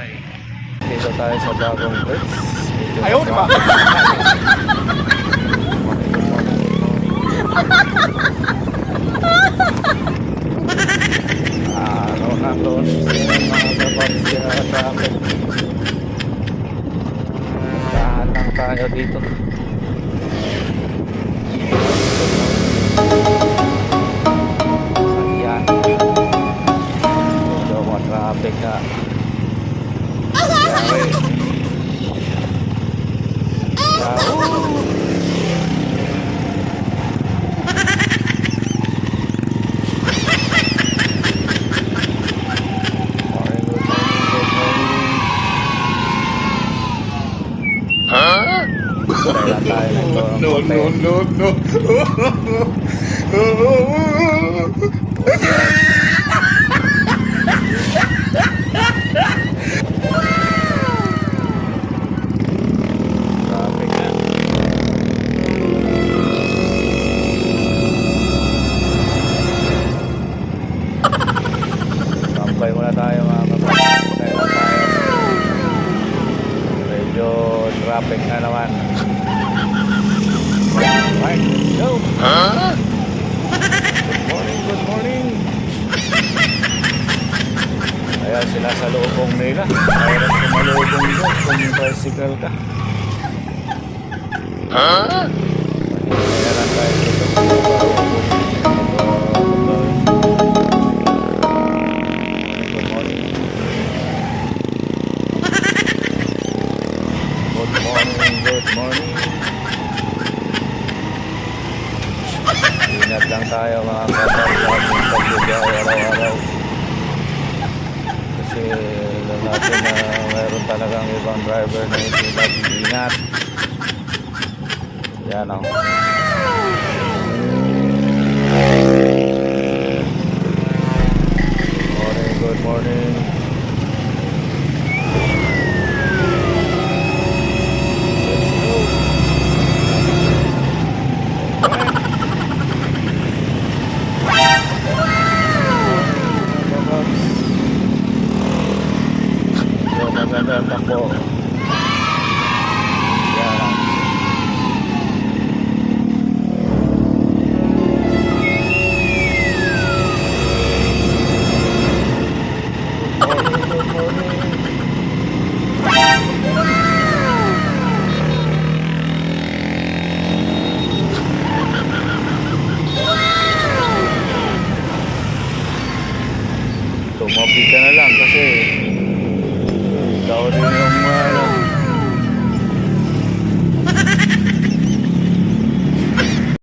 Ay. Dito tayo sa bagong bridge. Ayaw, di ba? Ano na doon mga kapaps kaya traffic. Dahan lang tayo dito. Ayan. Medyo traffic na. No, no, no, no. Tambay muna tayo mga kapatid. Kaya lang tayo. Medyo traffic na naman. Alright, let's go. Good morning, good morning. Ayan sila sa loobong nila. Mayroon sumalubong doon kung tricycle ka. Ayan lang tayo dito. Good morning. Good morning, good morning. Ingat lang tayo mga kapatid sa ating pagbibiyahe araw-araw. Kasi alam natin na mayroon talagang ibang driver na hindi nag-iingat. Yan ang morning, good morning. Maganda takbo. Yan. Good morning. Tumabi ka na lang kasi ikaw din yung